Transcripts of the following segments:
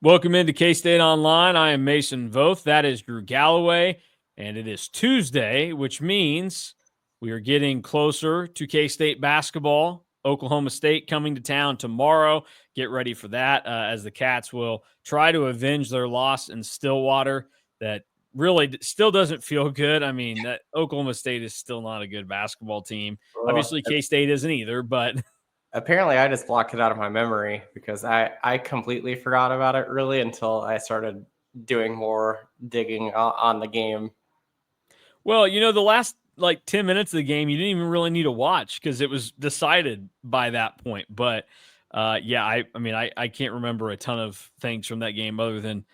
Welcome into K-State Online. I am Mason Voth. That is Drew Galloway. And it is Tuesday, which means we are getting closer to K-State basketball. Oklahoma State coming to town tomorrow. Get ready for that as the Cats will try to avenge their loss in Stillwater. That really still doesn't feel good. I mean, that Oklahoma State is still not a good basketball team. Well, Obviously, K-State isn't either, but apparently I just blocked it out of my memory because I completely forgot about it really until I started doing more digging on the game. well, the last like 10 minutes of the game, you didn't even really need to watch because it was decided by that point. But yeah, I can't remember a ton of things from that game other than,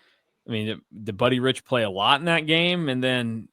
did Buddy Rich play a lot in that game and then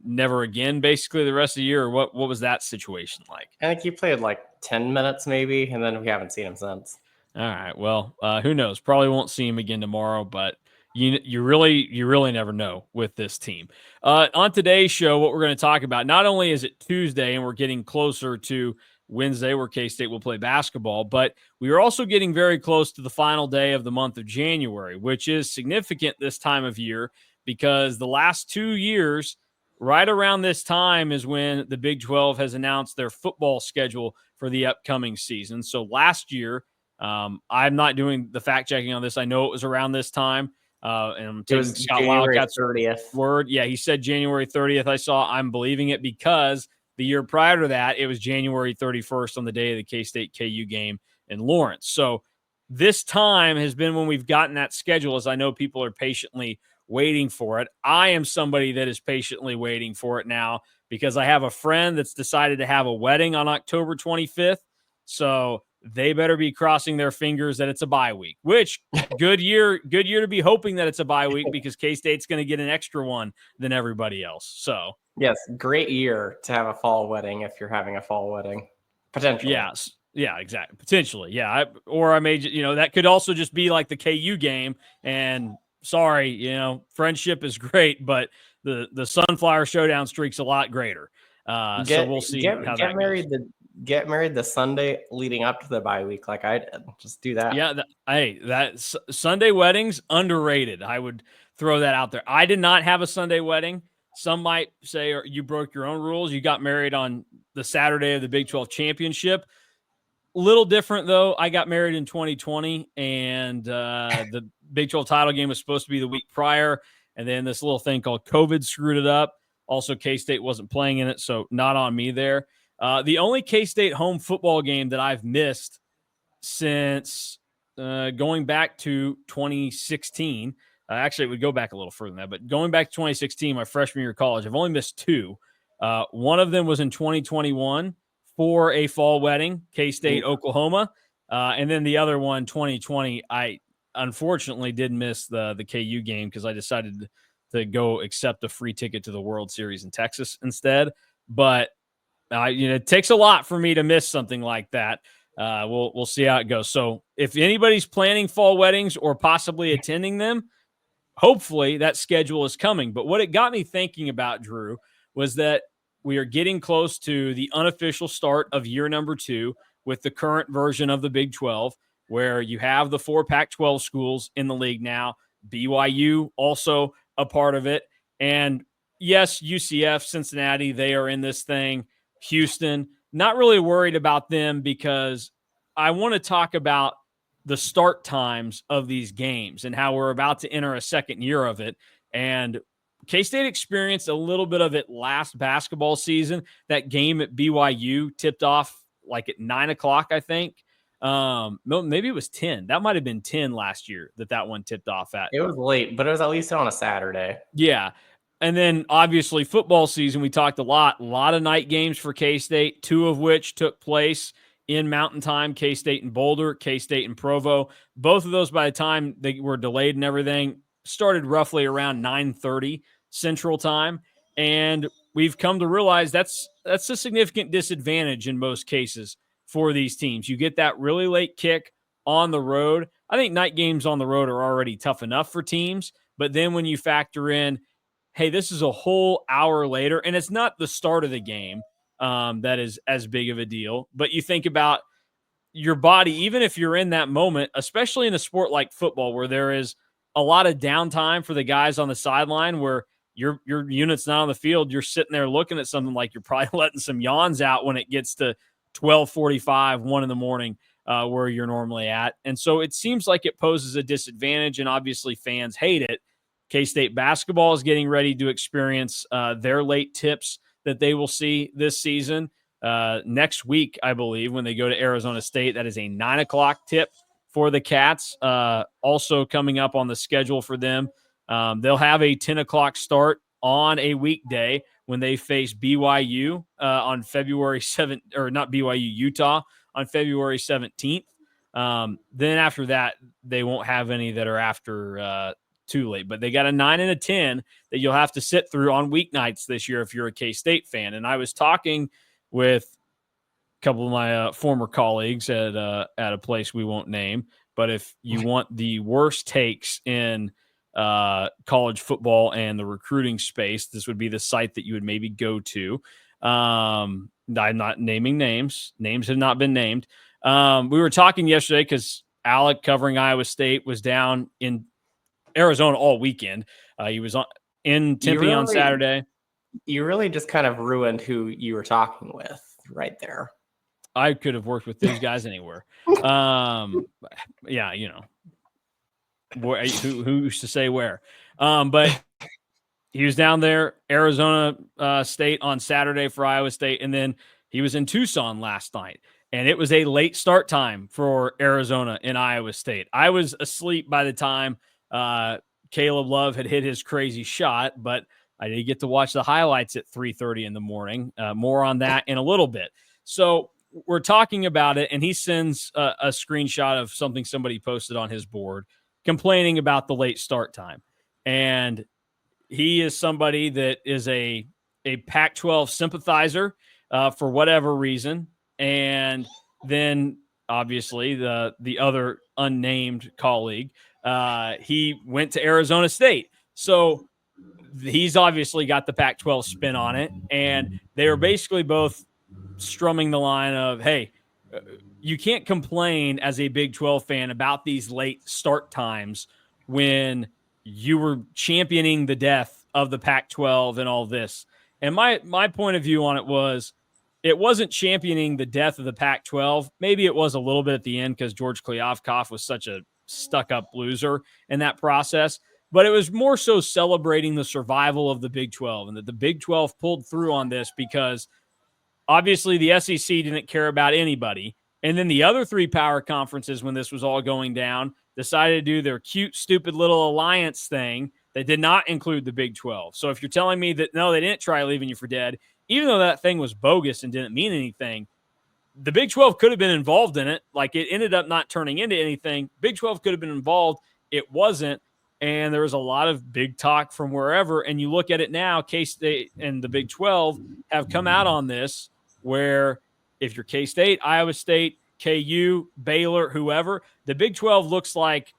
never again basically the rest of the year? Or what was that situation like? I think he played like 10 minutes maybe, and then we haven't seen him since. All right. Well, who knows? Probably won't see him again tomorrow, but you really never know with this team. On today's show, what we're going to talk about, not only is it Tuesday and we're getting closer to Wednesday where K-State will play basketball, but we are also getting very close to the final day of the month of January, which is significant this time of year because the last 2 years, right around this time is when the Big 12 has announced their football schedule for the upcoming season. So last year, I'm not doing the fact checking on this. I know it was around this time. And I'm taking Scott January Wildcats 30th. word. Yeah, he said January 30th. I saw. I'm believing it because the year prior to that, it was January 31st on the day of the K-State KU game in Lawrence. So this time has been when we've gotten that schedule, as I know people are patiently waiting for it. I am somebody that is patiently waiting for it now because I have a friend that's decided to have a wedding on October 25th. So they better be crossing their fingers that it's a bye week, which good year to be hoping that it's a bye week because K-State's going to get an extra one than everybody else. So Yes, great year to have a fall wedding if you're having a fall wedding. Potentially. yes. Yeah, exactly. Potentially. Yeah. I may, that could also just be like the KU game. And sorry, friendship is great, but the Sunflower Showdown streak's a lot greater. So we'll see how that married goes. Get married the Sunday leading up to the bye week, like I did. Just do that. Yeah, that Sunday weddings underrated. I would throw that out there. I did not have a Sunday wedding. Some might say you broke your own rules. You got married on the Saturday of the Big 12 championship. Little different though. I got married in 2020, and the Big 12 title game was supposed to be the week prior, and then this little thing called COVID screwed it up. Also, K-State wasn't playing in it, so not on me there. The only K-State home football game that I've missed since going back to 2016. Actually, it would go back a little further than that, but going back to 2016, my freshman year of college, I've only missed two. One of them was in 2021 for a fall wedding, K-State, Oklahoma. And then the other one, 2020, I unfortunately did miss the KU game because I decided to go accept a free ticket to the World Series in Texas instead. But it takes a lot for me to miss something like that. We'll see how it goes. So if anybody's planning fall weddings or possibly attending them, hopefully that schedule is coming. But what it got me thinking about, Drew, was that we are getting close to the unofficial start of year number 2 with the current version of the Big 12, where you have the 4 Pac-12 schools in the league now, BYU also a part of it. And yes, UCF, Cincinnati, they are in this thing. Houston, not really worried about them because I want to talk about the start times of these games and how we're about to enter a second year of it. And K-State experienced a little bit of it last basketball season. That game at BYU tipped off like at 9 o'clock, I think. Maybe it was 10. That might have been 10 last year that one tipped off at. It was late, but it was at least on a Saturday. Yeah. And then obviously football season, we talked a lot of night games for K-State, 2 of which took place in Mountain Time, K-State and Boulder, K-State and Provo. Both of those, by the time they were delayed and everything, started roughly around 9:30 Central Time. And we've come to realize that's a significant disadvantage in most cases for these teams. You get that really late kick on the road. I think night games on the road are already tough enough for teams. But then when you factor in, hey, this is a whole hour later, and it's not the start of the game that is as big of a deal. But you think about your body, even if you're in that moment, especially in a sport like football where there is a lot of downtime for the guys on the sideline where your unit's not on the field. You're sitting there looking at something like you're probably letting some yawns out when it gets to 12:45, 1 in the morning, where you're normally at. And so it seems like it poses a disadvantage, and obviously fans hate it. K-State basketball is getting ready to experience their late tips that they will see this season. Next week, I believe, when they go to Arizona State, that is a 9 o'clock tip for the Cats. Also coming up on the schedule for them, they'll have a 10 o'clock start on a weekday when they face BYU on February 7th, or not BYU, Utah on February 17th. Then after that, they won't have any that are after too late, but they got a 9 and a 10 that you'll have to sit through on weeknights this year if you're a K-State fan. And I was talking with a couple of my former colleagues at a place we won't name, but if you want the worst takes in college football and the recruiting space, this would be the site that you would maybe go to. I'm not naming names. Names have not been named. We were talking yesterday because Alec, covering Iowa State, was down in Arizona all weekend. He was in Tempe on Saturday. You really just kind of ruined who you were talking with right there. I could have worked with those guys anywhere. Yeah, you know, who's to say where? But he was down there, Arizona State on Saturday for Iowa State, and then he was in Tucson last night. And it was a late start time for Arizona and Iowa State. I was asleep by the time Caleb Love had hit his crazy shot, but I did get to watch the highlights at 3:30 in the morning. More on that in a little bit. So we're talking about it, and he sends a screenshot of something somebody posted on his board complaining about the late start time. And he is somebody that is a Pac-12 sympathizer for whatever reason. And then obviously the other unnamed colleague, he went to Arizona State. So he's obviously got the Pac-12 spin on it. And they were basically both strumming the line of, hey, you can't complain as a Big 12 fan about these late start times when you were championing the death of the Pac-12 and all this. And my point of view on it was, it wasn't championing the death of the Pac-12. Maybe it was a little bit at the end because George Kliavkoff was such a stuck-up loser in that process. But it was more so celebrating the survival of the Big 12 and that the Big 12 pulled through on this because obviously the SEC didn't care about anybody. And then the other three power conferences, when this was all going down, decided to do their cute, stupid little alliance thing that did not include the Big 12. So if you're telling me that, no, they didn't try leaving you for dead, even though that thing was bogus and didn't mean anything, the Big 12 could have been involved in it. Like, it ended up not turning into anything. Big 12 could have been involved. It wasn't. And there was a lot of big talk from wherever. And you look at it now, K-State and the Big 12 have come out on this, where if you're K-State, Iowa State, KU, Baylor, whoever, the Big 12 looks like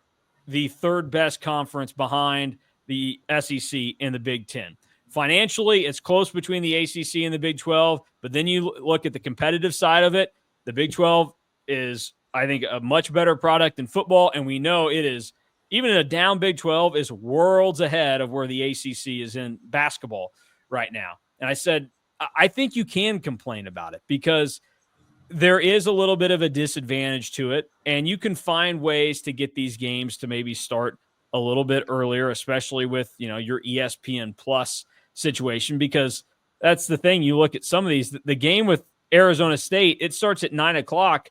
the third best conference behind the SEC and the Big 10. Financially, it's close between the ACC and the Big 12, but then you look at the competitive side of it. The Big 12 is, I think, a much better product in football, and we know it is, even in a down Big 12, is worlds ahead of where the ACC is in basketball right now. And I said, I think you can complain about it because there is a little bit of a disadvantage to it, and you can find ways to get these games to maybe start a little bit earlier, especially with, you know, your ESPN Plus situation, because that's the thing. You look at some of these, the game with Arizona State, it starts at 9 o'clock.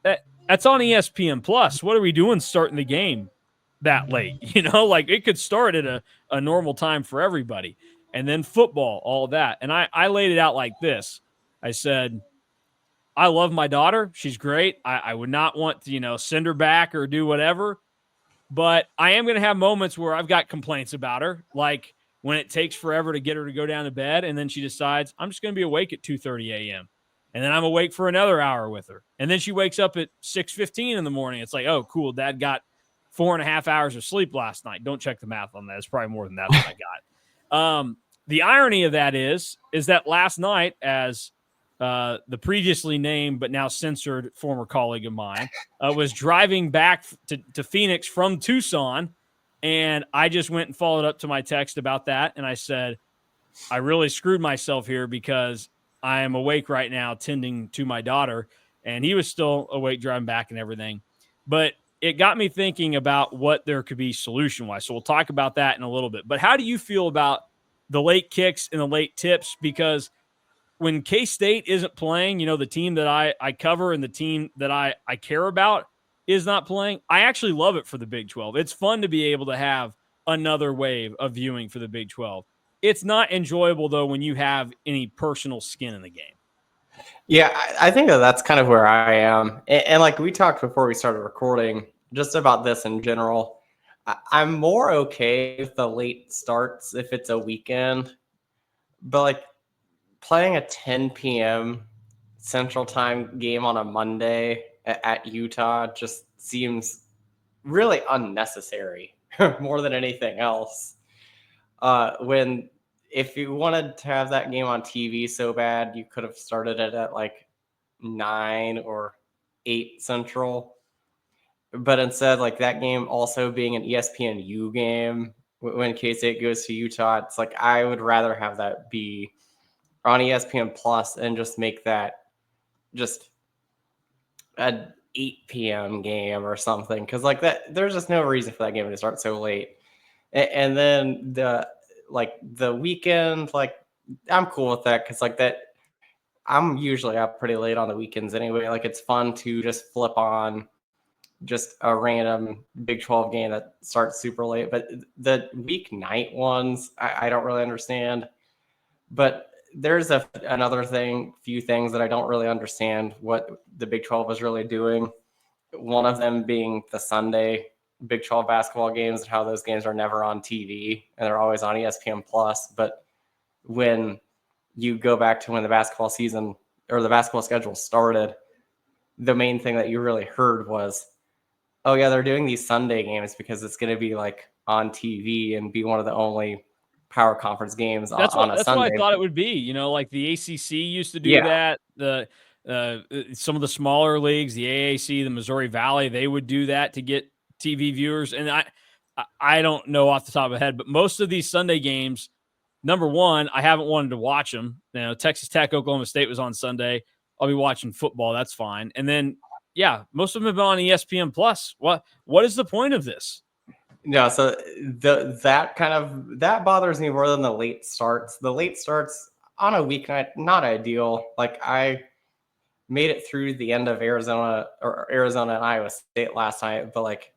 That's on ESPN Plus. What are we doing starting the game that late? You know, like, it could start at a normal time for everybody. And then football, all that. And I laid it out like this. I said, I love my daughter. She's great. I would not want to, you know, send her back or do whatever. But I am going to have moments where I've got complaints about her, like when it takes forever to get her to go down to bed, and then she decides, I'm just going to be awake at 2:30 a.m. And then I'm awake for another hour with her. And then she wakes up at 6:15 in the morning. It's like, oh, cool. Dad got 4.5 hours of sleep last night. Don't check the math on that. It's probably more than that I got. The irony of that is that last night, as the previously named but now censored former colleague of mine was driving back to Phoenix from Tucson, And I just went and followed up to my text about that. And I said, I really screwed myself here because I am awake right now tending to my daughter. And he was still awake driving back and everything. But it got me thinking about what there could be solution wise. So we'll talk about that in a little bit. But how do you feel about the late kicks and the late tips? Because when K-State isn't playing, the team that I cover and the team that I care about is not playing, I actually love it for the Big 12. It's fun to be able to have another wave of viewing for the Big 12. It's not enjoyable, though, when you have any personal skin in the game. Yeah, I think that's kind of where I am. And like we talked before we started recording, just about this in general. I'm more okay with the late starts if it's a weekend, but like playing a 10 p.m. Central Time game on a Monday at Utah just seems really unnecessary more than anything else. When if you wanted to have that game on TV so bad, you could have started it at like 9 or 8 Central. But instead, like that game also being an ESPNU game when K-State goes to Utah, it's like I would rather have that be on ESPN Plus and just make that just a 8 p.m. game or something. Because like that, there's just no reason for that game to start so late. And then the weekend, like I'm cool with that because like that I'm usually up pretty late on the weekends anyway. Like it's fun to just flip on just a random Big 12 game that starts super late. But the weeknight ones, I don't really understand. But there's another few things that I don't really understand what the Big 12 is really doing. One of them being the Sunday Big 12 basketball games and how those games are never on TV and they're always on ESPN Plus. But when you go back to when the basketball season or the basketball schedule started, the main thing that you really heard was, oh yeah, they're doing these Sunday games because it's going to be like on TV and be one of the only power conference games on a Sunday. That's what I thought it would be. Like the ACC used to do that. Some of the smaller leagues, the AAC, the Missouri Valley, they would do that to get TV viewers. And I don't know off the top of my head, but most of these Sunday games, number one, I haven't wanted to watch them. Texas Tech, Oklahoma State was on Sunday. I'll be watching football. That's fine. And then, yeah, most of them have been on ESPN Plus. What is the point of this? No, so that bothers me more than the late starts. The late starts on a weeknight, not ideal. Like I made it through the end of Arizona and Iowa State last night, but like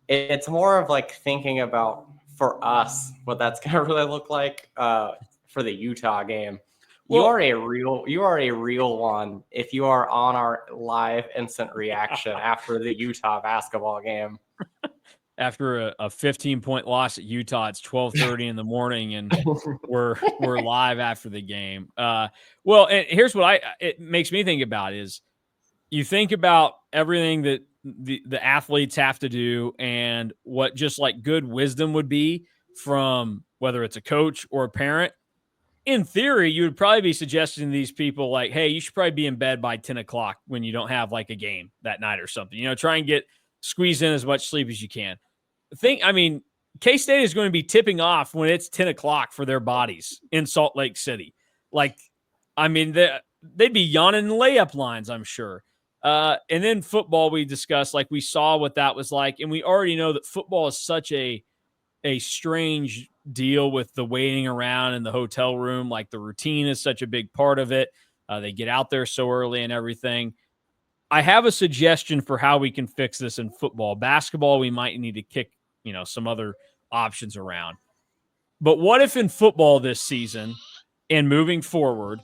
it's more of like thinking about for us what that's gonna really look like for the Utah game. You are a real one if you are on our live instant reaction after the Utah basketball game. After a 15-point loss at Utah, it's 12:30 in the morning, and we're live after the game. Well, and here's what it makes me think about is you think about everything that the athletes have to do and what just like good wisdom would be from whether it's a coach or a parent. In theory, you would probably be suggesting to these people like, hey, you should probably be in bed by 10 o'clock when you don't have like a game that night or something. Try and squeeze in as much sleep as you can. K-State is going to be tipping off when it's 10 o'clock for their bodies in Salt Lake City. They'd be yawning in layup lines, I'm sure. And then football we discussed, like we saw what that was like. And we already know that football is such a strange deal with the waiting around in the hotel room. Like the routine is such a big part of it. They get out there so early and everything. I have a suggestion for how we can fix this in football. Basketball, we might need to kick, some other options around. But what if in football this season and moving forward,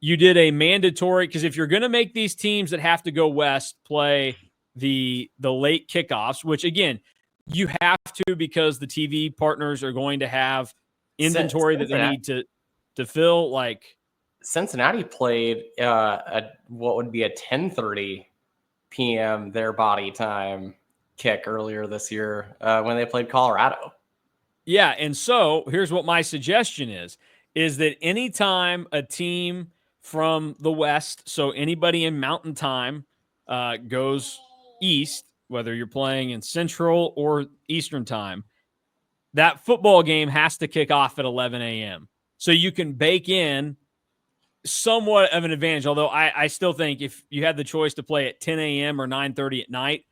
you did a mandatory, because if you're going to make these teams that have to go west play the late kickoffs, which again, you have to because the TV partners are going to have inventory that they need to fill. Like Cincinnati played what would be a 10:30 p.m. their body time kick earlier this year when they played Colorado. Yeah, and so here's what my suggestion is that anytime a team from the West, so anybody in Mountain Time goes east, whether you're playing in Central or Eastern Time, that football game has to kick off at 11 a.m. So you can bake in somewhat of an advantage. Although I still think if you had the choice to play at 10 a.m. or 9:30 at night,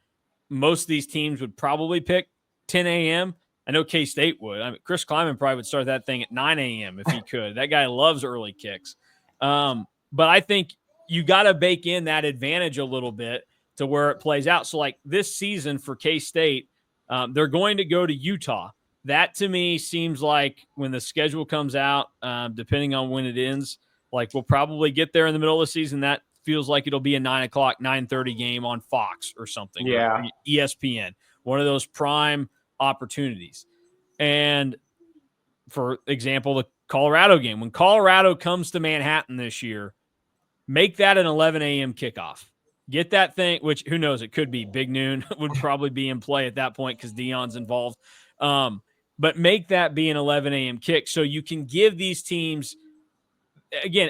most of these teams would probably pick 10 a.m. I know K-State would. I mean, Chris Kleiman probably would start that thing at 9 a.m. if he could. That guy loves early kicks. But I think you got to bake in that advantage a little bit to where it plays out. So, like this season for K-State, they're going to go to Utah. That to me seems like when the schedule comes out, depending on when it ends, like we'll probably get there in the middle of the season. That feels like it'll be a 9 o'clock, 9:30 game on Fox or something. Yeah. Or ESPN, one of those prime opportunities. And for example, the Colorado game, when Colorado comes to Manhattan this year, make that an 11 a.m. kickoff. Get that thing, which who knows, it could be Big Noon would probably be in play at that point because Dion's involved. But make that be an 11 a.m. kick so you can give these teams, again,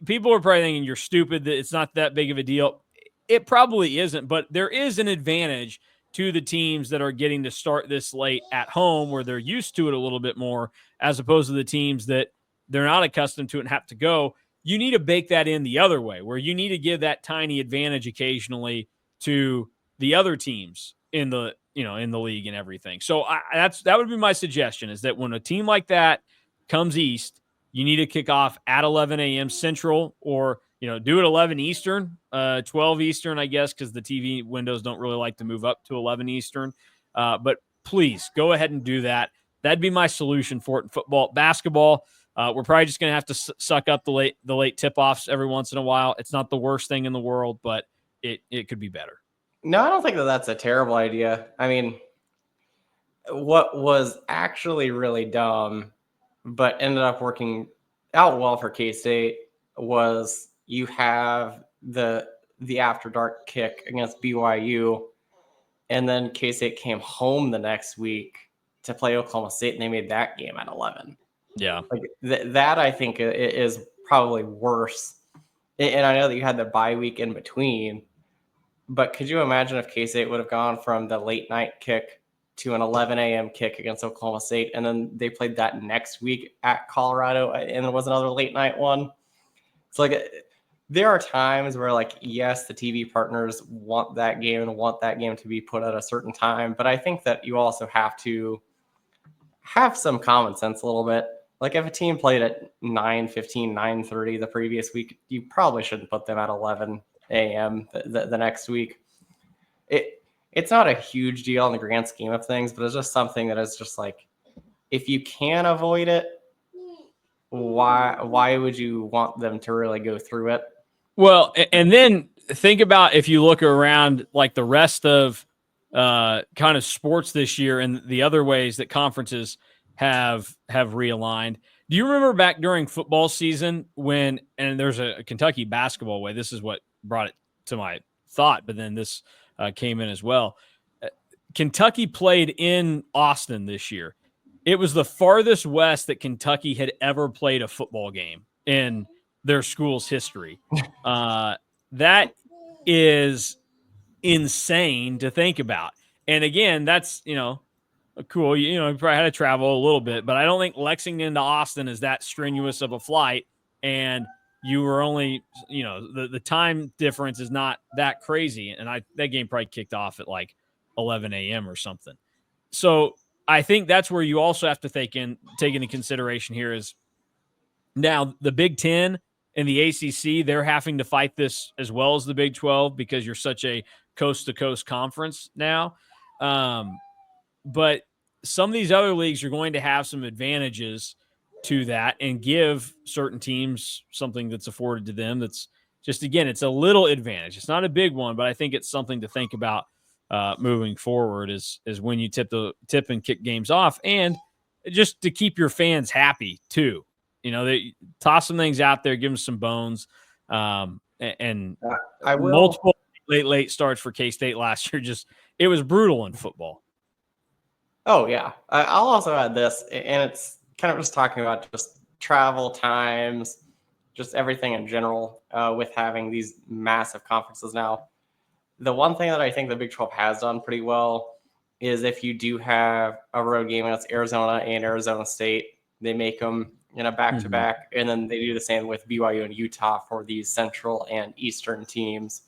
people are probably thinking you're stupid, that it's not that big of a deal. It probably isn't, but there is an advantage to the teams that are getting to start this late at home where they're used to it a little bit more, as opposed to the teams that they're not accustomed to it and have to go. You need to bake that in the other way, where you need to give that tiny advantage occasionally to the other teams in the league and everything. So that would be my suggestion, is that when a team like that comes east, you need to kick off at 11 a.m. Central, or do it 11 Eastern, 12 Eastern, I guess, because the TV windows don't really like to move up to 11 Eastern. But please go ahead and do that. That'd be my solution for it in football. Basketball, we're probably just going to have to suck up the late tip-offs every once in a while. It's not the worst thing in the world, but it could be better. No, I don't think that's a terrible idea. I mean, what was actually really dumb, but ended up working out well for K-State, was you have the after dark kick against BYU, and then K-State came home the next week to play Oklahoma State, and they made that game at 11. Yeah. Like that I think is probably worse. And I know that you had the bye week in between, but could you imagine if K-State would have gone from the late night kick to an 11 a.m. kick against Oklahoma State, and then they played that next week at Colorado, and there was another late night one? It's like there are times where, like, yes, the TV partners want that game and want that game to be put at a certain time, but I think that you also have to have some common sense a little bit. Like if a team played at 9:15, 9:30 the previous week, you probably shouldn't put them at 11 a.m. the next week. It's not a huge deal in the grand scheme of things, but it's just something that is just like, if you can avoid it, why would you want them to really go through it? Well, and then think about if you look around like the rest of kind of sports this year and the other ways that conferences have realigned. Do you remember back during football season when, and there's a Kentucky basketball way, this is what brought it to my thought, but then this came in as well. Kentucky played in Austin this year. It was the farthest west that Kentucky had ever played a football game in their school's history. That is insane to think about. And again, that's, cool. You probably had to travel a little bit, but I don't think Lexington to Austin is that strenuous of a flight. And you were only, the time difference is not that crazy. And that game probably kicked off at like 11 a.m. or something. So I think that's where you also have to take into consideration here is now the Big Ten and the ACC, they're having to fight this as well as the Big 12 because you're such a coast-to-coast conference now. But some of these other leagues are going to have some advantages to that and give certain teams something that's afforded to them. That's just, again, it's a little advantage. It's not a big one, but I think it's something to think about moving forward is when you tip and kick games off, and just to keep your fans happy too. They toss some things out there, give them some bones. And multiple late starts for K-State last year. It was brutal in football. Oh yeah. I'll also add this, and it's kind of just talking about just travel times, just everything in general with having these massive conferences now. The one thing that I think the Big 12 has done pretty well is if you do have a road game against Arizona and Arizona State, they make them in a back-to-back, and then they do the same with BYU and Utah for these Central and Eastern teams,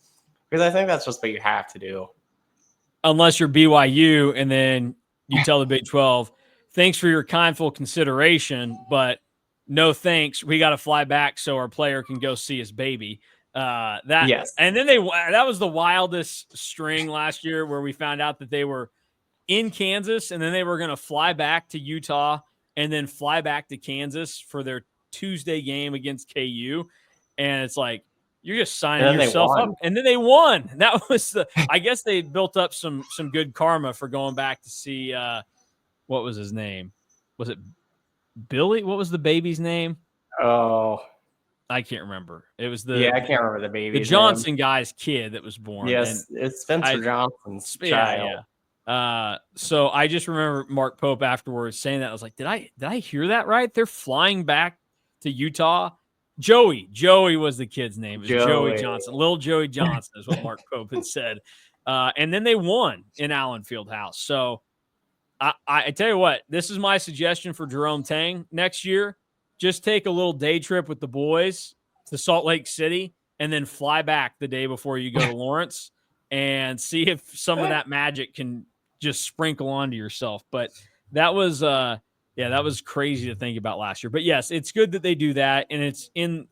because I think that's just what you have to do. Unless you're BYU, and then you tell the Big 12, thanks for your kindful consideration, but no thanks. We got to fly back so our player can go see his baby. Yes. And then that was the wildest string last year where we found out that they were in Kansas, and then they were going to fly back to Utah and then fly back to Kansas for their Tuesday game against KU. And it's like, you're just signing yourself up. And then they won. That was I guess they built up some good karma for going back to see, what was his name? Was it Billy? What was the baby's name? Oh, I can't remember. It was I can't remember the baby. The Johnson guy's kid that was born. Yes, it's Spencer Johnson's child. Yeah. So I just remember Mark Pope afterwards saying that. I was like, did I hear that right? They're flying back to Utah. Joey was the kid's name. It was Joey Johnson. Little Joey Johnson is what Mark Pope had said. And then they won in Allen Fieldhouse. So I tell you what, this is my suggestion for Jerome Tang next year. Just take a little day trip with the boys to Salt Lake City and then fly back the day before you go to Lawrence and see if some of that magic can just sprinkle onto yourself. But that was that was crazy to think about last year. But yes, it's good that they do that. And it's in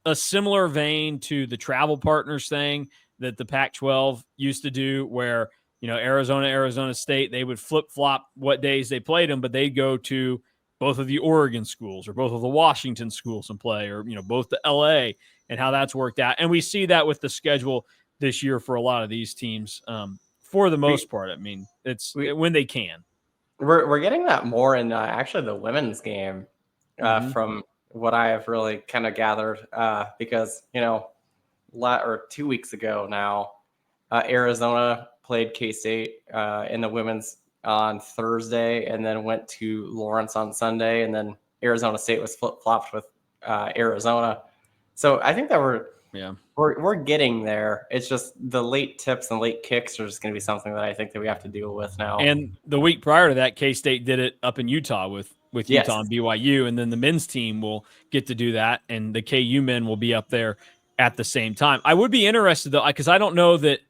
a similar vein to the travel partners thing that the Pac-12 used to do, where, Arizona State, they would flip-flop what days they played them, but they'd go to both of the Oregon schools or both of the Washington schools and play, or, both the LA, and how that's worked out. And we see that with the schedule this year for a lot of these teams. For the most part, I mean, it's when they can. We're getting that more in actually the women's game from what I have really kind of gathered, because, 2 weeks ago now, Arizona played K-State in the women's on Thursday, and then went to Lawrence on Sunday, and then Arizona State was flip-flopped with Arizona. So I think that we're getting there. It's just the late tips and late kicks are just going to be something that I think that we have to deal with now. And the week prior to that, K-State did it up in Utah with Utah and BYU, and then the men's team will get to do that, and the KU men will be up there at the same time. I would be interested, though, because I don't know that,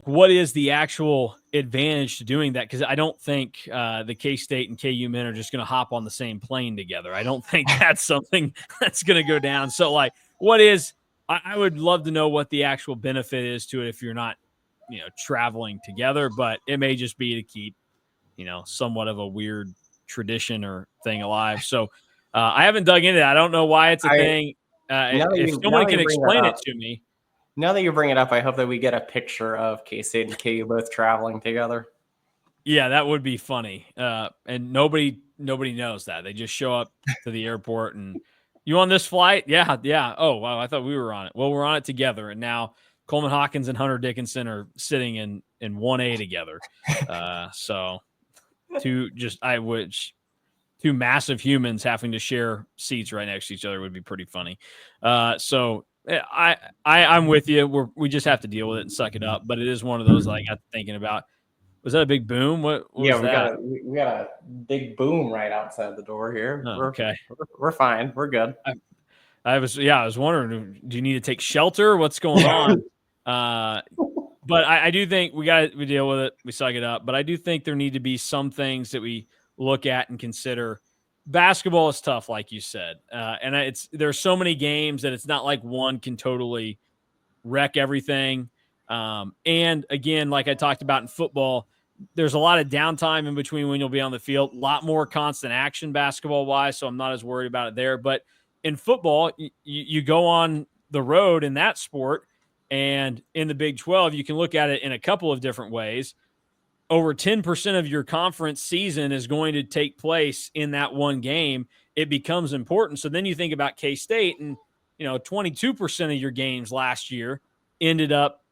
what is the actual advantage to doing that? Because I don't think the K-State and KU men are just going to hop on the same plane together. I don't think that's something that's going to go down. So, what is – I would love to know what the actual benefit is to it if you're not, traveling together. But it may just be to keep, somewhat of a weird tradition or thing alive. So, I haven't dug into that. I don't know why it's a thing. If someone can explain it to me. Now that you bring it up, I hope that we get a picture of K-State and KU both traveling together. Yeah, that would be funny. And nobody knows that. They just show up to the airport and, you on this flight? Yeah. Oh, wow, I thought we were on it. Well, we're on it together. And now Coleman Hawkins and Hunter Dickinson are sitting in 1A together. So two massive humans having to share seats right next to each other would be pretty funny. So I'm with you. We just have to deal with it and suck it up. But it is one of those I got thinking about. Was that a big boom? What was that? We got a big boom right outside the door here. Oh, okay, we're fine. We're good. I was wondering, do you need to take shelter? What's going on? But I do think we deal with it. We suck it up. But I do think there need to be some things that we look at and consider. Basketball is tough, like you said, and there's so many games that it's not like one can totally wreck everything. And again, like I talked about in football, there's a lot of downtime in between when you'll be on the field, a lot more constant action basketball wise. So I'm not as worried about it there. But in football, you go on the road in that sport, and in the Big 12, you can look at it in a couple of different ways. Over 10% of your conference season is going to take place in that one game. It becomes important. So then you think about K-State, and 22% of your games last year ended up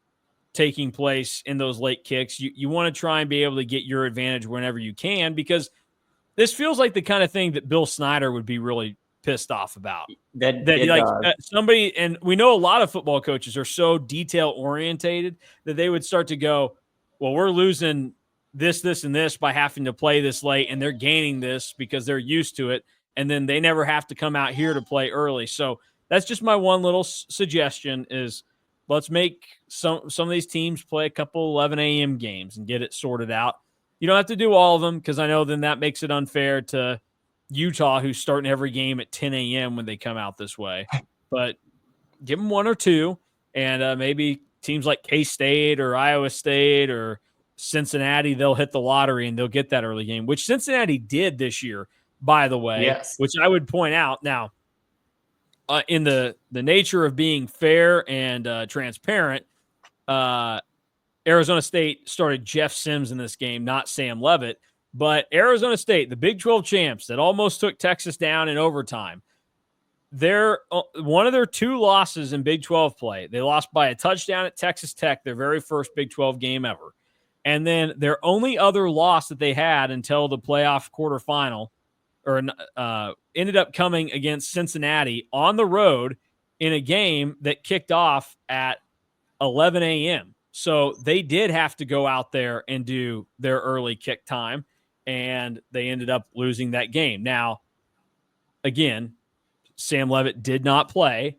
taking place in those late kicks. You want to try and be able to get your advantage whenever you can, because this feels like the kind of thing that Bill Snyder would be really pissed off about. Somebody, and we know a lot of football coaches are so detail orientated that they would start to go, well, we're losing this, and this by having to play this late, and they're gaining this because they're used to it, and then they never have to come out here to play early. So that's just my one little suggestion is let's make some of these teams play a couple 11 a.m. games and get it sorted out. You don't have to do all of them because I know then that makes it unfair to Utah, who's starting every game at 10 a.m. when they come out this way. But give them one or two, and maybe teams like K-State or Iowa State or Cincinnati, they'll hit the lottery and they'll get that early game, which Cincinnati did this year, by the way, Yes. which I would point out. Now, in the nature of being fair and transparent, Arizona State started Jeff Sims in this game, not Sam Levitt. But Arizona State, the Big 12 champs that almost took Texas down in overtime, they're one of their two losses in Big 12 play. They lost by a touchdown at Texas Tech, their very first Big 12 game ever. And then their only other loss that they had until the playoff quarterfinal ended up coming against Cincinnati on the road in a game that kicked off at 11 a.m. So they did have to go out there and do their early kick time, and they ended up losing that game. Now, again, Sam Levitt did not play,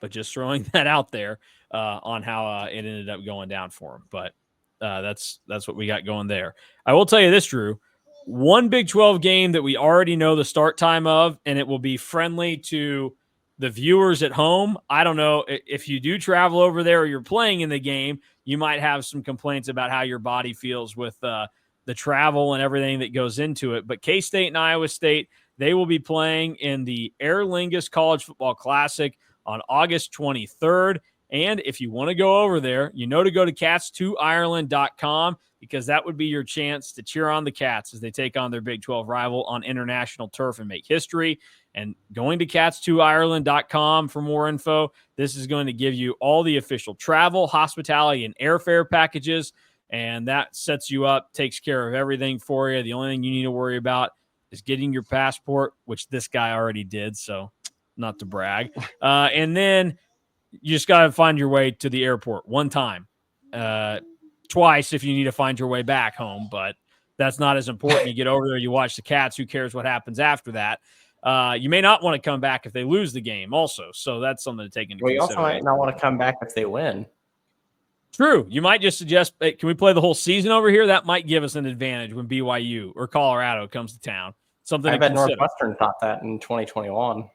but just throwing that out there on how it ended up going down for him. But that's what we got going there. I will tell you this, Drew. One Big 12 game that we already know the start time of, and it will be friendly to the viewers at home. I don't know if you do travel over there or you're playing in the game, you might have some complaints about how your body feels with the travel and everything that goes into it. But K-State and Iowa State, they will be playing in the Aer Lingus College Football Classic on August 23rd. And if you want to go over there, you know to go to cats2ireland.com because that would be your chance to cheer on the Cats as they take on their Big 12 rival on international turf and make history. And going to cats2ireland.com for more info, this is going to give you all the official travel, hospitality, and airfare packages. And that sets you up, takes care of everything for you. The only thing you need to worry about is getting your passport, which this guy already did, so not to brag. And then you just got to find your way to the airport one time, twice if you need to find your way back home, but that's not as important. You get over there, you watch the Cats. Who cares what happens after that? You may not want to come back if they lose the game also, so that's something to take into consideration. You also might not want to come back if they win. True. You might just suggest, hey, can we play the whole season over here? That might give us an advantage when BYU or Colorado comes to town. Something I bet consider. Northwestern thought that in 2021.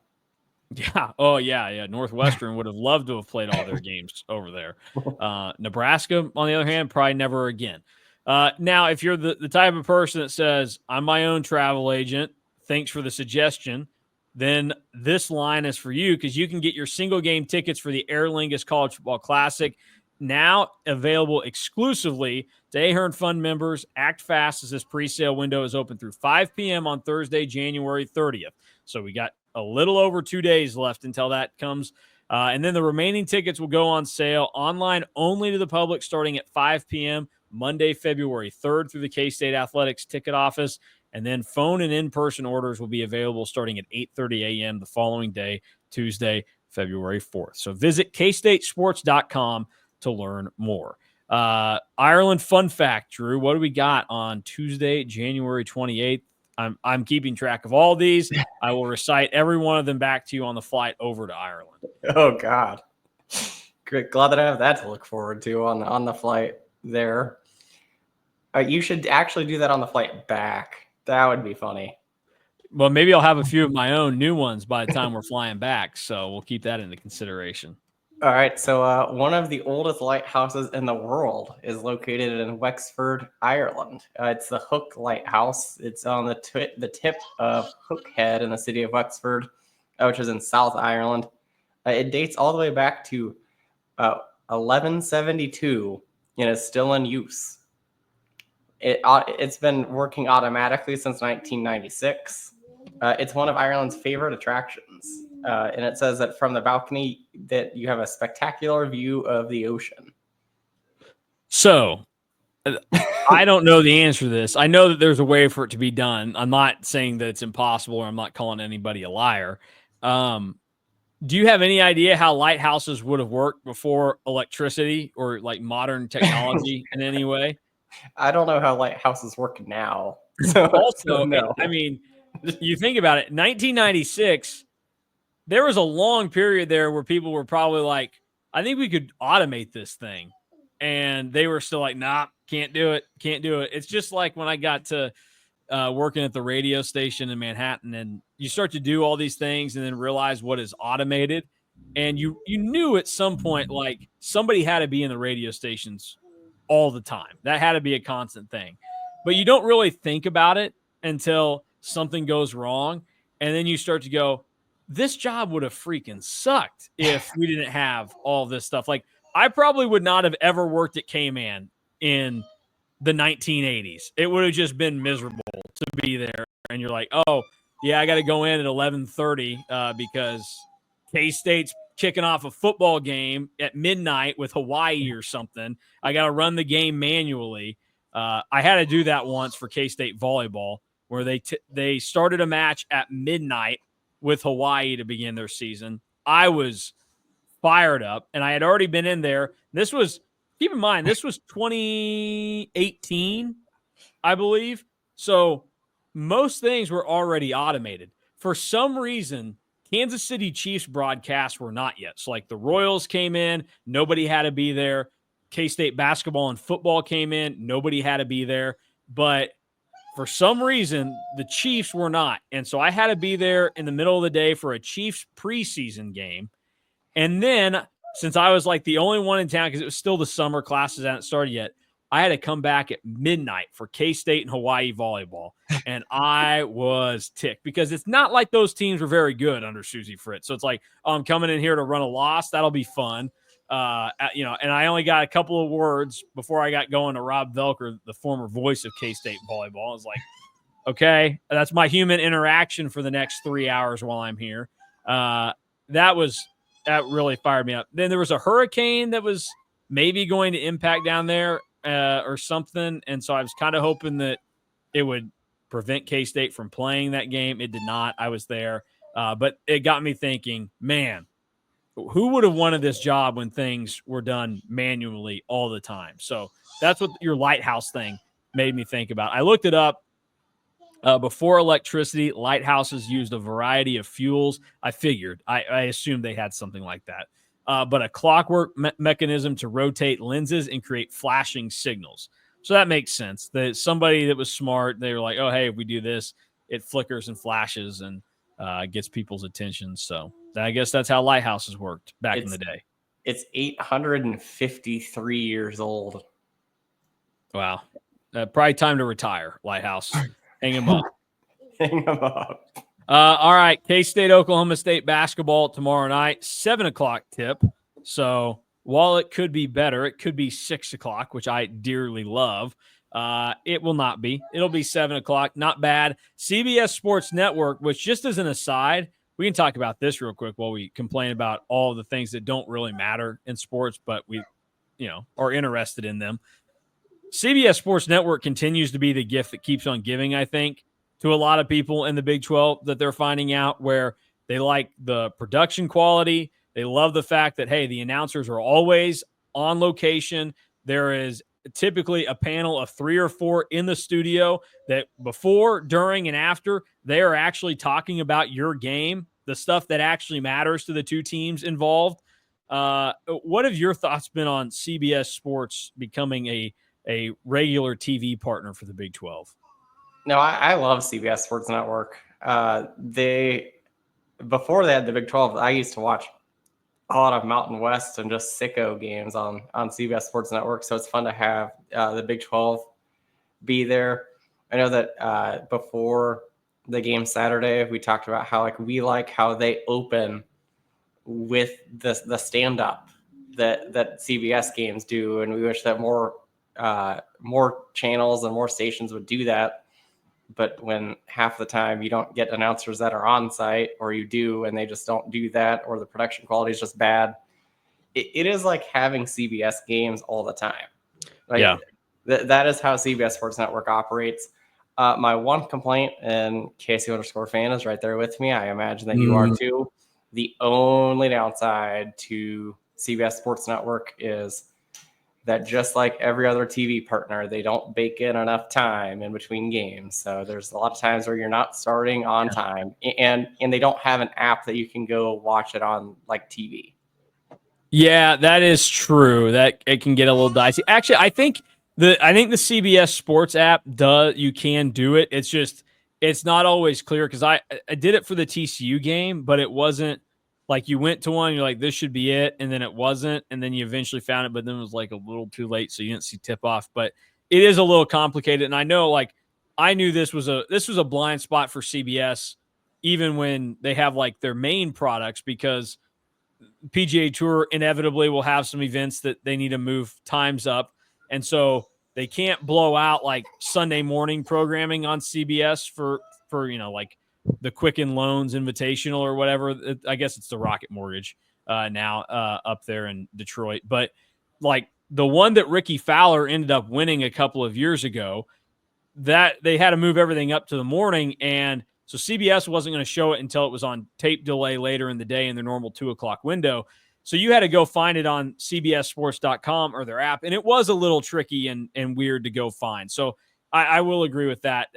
Yeah. Oh, yeah. Northwestern would have loved to have played all their games over there. Nebraska, on the other hand, probably never again. Now, if you're the type of person that says, I'm my own travel agent, thanks for the suggestion, then this line is for you because you can get your single game tickets for the Aer Lingus College Football Classic now available exclusively to Ahern Fund members. Act fast as this pre-sale window is open through 5 p.m. on Thursday, January 30th. So we got a little over 2 days left until that comes. And then the remaining tickets will go on sale online only to the public starting at 5 p.m. Monday, February 3rd through the K-State Athletics ticket office. And then phone and in-person orders will be available starting at 8:30 a.m. the following day, Tuesday, February 4th. So visit kstatesports.com to learn more. Ireland fun fact, Drew. What do we got on Tuesday, January 28th? I'm keeping track of all these. I will recite every one of them back to you on the flight over to Ireland. Oh God, great! Glad that I have that to look forward to on the flight there. You should actually do that on the flight back. That would be funny. Well, maybe I'll have a few of my own new ones by the time we're flying back. So we'll keep that into consideration. All right, so one of the oldest lighthouses in the world is located in Wexford, Ireland. It's the Hook Lighthouse. It's on the tip of Hook Head in the city of Wexford, which is in South Ireland. It dates all the way back to 1172 and is still in use. It's been working automatically since 1996. It's one of Ireland's favorite attractions. And it says that from the balcony that you have a spectacular view of the ocean. So I don't know the answer to this. I know that there's a way for it to be done. I'm not saying that it's impossible or I'm not calling anybody a liar. Do you have any idea how lighthouses would have worked before electricity or like modern technology in any way? I don't know how lighthouses work now. So Also, no. I mean, you think about it, 1996, there was a long period there where people were probably like, I think we could automate this thing. And they were still like, nah, can't do it. Can't do it. It's just like when I got to working at the radio station in Manhattan, and you start to do all these things and then realize what is automated. And you knew at some point, like, somebody had to be in the radio stations all the time. That had to be a constant thing. But you don't really think about it until something goes wrong. And then you start to go, this job would have freaking sucked if we didn't have all this stuff. Like, I probably would not have ever worked at K-Man in the 1980s. It would have just been miserable to be there. And you're like, oh, yeah, I got to go in at 11:30 because K-State's kicking off a football game at midnight with Hawaii or something. I got to run the game manually. I had to do that once for K-State volleyball, where they started a match at midnight with Hawaii to begin their season. I was fired up, and I had already been in there. This was, keep in mind, this was 2018, I believe. So most things were already automated. For some reason, Kansas City Chiefs broadcasts were not yet. So, like, the Royals came in, nobody had to be there. K-State basketball and football came in, nobody had to be there. But for some reason, the Chiefs were not. And so I had to be there in the middle of the day for a Chiefs preseason game. And then, since I was like the only one in town, because it was still the summer, classes hadn't started yet, I had to come back at midnight for K-State and Hawaii volleyball. And I was ticked because it's not like those teams were very good under Susie Fritz. So it's like, oh, I'm coming in here to run a loss. That'll be fun. And I only got a couple of words before I got going to Rob Velker, the former voice of K-State volleyball. I was like, okay, that's my human interaction for the next 3 hours while I'm here. That really fired me up. Then there was a hurricane that was maybe going to impact down there or something. And so I was kind of hoping that it would prevent K-State from playing that game. It did not. I was there. But it got me thinking, man, who would have wanted this job when things were done manually all the time? So that's what your lighthouse thing made me think about. I looked it up. Before electricity, lighthouses used a variety of fuels. I figured. I assumed they had something like that. But a clockwork mechanism to rotate lenses and create flashing signals. So that makes sense. That somebody that was smart, they were like, oh, hey, if we do this, it flickers and flashes and gets people's attention. So I guess that's how lighthouses worked back in the day. It's 853 years old. Wow. Probably time to retire, Lighthouse. Hang him up. Hang him up. All right. K-State, Oklahoma State basketball tomorrow night, 7 o'clock tip. So while it could be better, it could be 6 o'clock, which I dearly love. It will not be. It'll be 7 o'clock. Not bad. CBS Sports Network, which, just as an aside, we can talk about this real quick while we complain about all the things that don't really matter in sports, but we, are interested in them. CBS Sports Network continues to be the gift that keeps on giving, I think, to a lot of people in the Big 12 that they're finding out, where they like the production quality. They love the fact that, hey, the announcers are always on location. There is typically a panel of 3 or 4 in the studio that before, during, and after, they are actually talking about your game, the stuff that actually matters to the two teams involved. What have your thoughts been on CBS Sports becoming a regular TV partner for the Big 12? No, I love CBS Sports Network. Before they had the Big 12, I used to watch a lot of Mountain West and just sicko games on CBS Sports Network. So it's fun to have the Big 12 be there. I know that before the game Saturday, we talked about how we like how they open with the stand-up that CBS games do, and we wish that more channels and more stations would do that. But when half the time you don't get announcers that are on site, or you do and they just don't do that, or the production quality is just bad, it is like having CBS games all the time. That is how CBS Sports Network operates. My one complaint, and Casey_fan is right there with me, I imagine that you are too, the only downside to CBS Sports Network is that just like every other TV partner, they don't bake in enough time in between games. So there's a lot of times where you're not starting on time, and they don't have an app that you can go watch it on like TV. Yeah, that is true. That it can get a little dicey. Actually, I think the CBS Sports app you can do it. It's just it's not always clear because I did it for the TCU game, but it wasn't like you went to one, you're like, this should be it, and then it wasn't, and then you eventually found it, but then it was like a little too late, so you didn't see tip off. But it is a little complicated, and I know like I knew this was a blind spot for CBS, even when they have like their main products, because PGA Tour inevitably will have some events that they need to move times up. And so they can't blow out like Sunday morning programming on CBS for like the Quicken Loans Invitational or whatever. I guess it's the Rocket Mortgage now up there in Detroit. But like the one that Ricky Fowler ended up winning a couple of years ago, that they had to move everything up to the morning, and so CBS wasn't going to show it until it was on tape delay later in the day in their normal 2:00 window. So you had to go find it on CBSSports.com or their app, and it was a little tricky and weird to go find. So I will agree with that.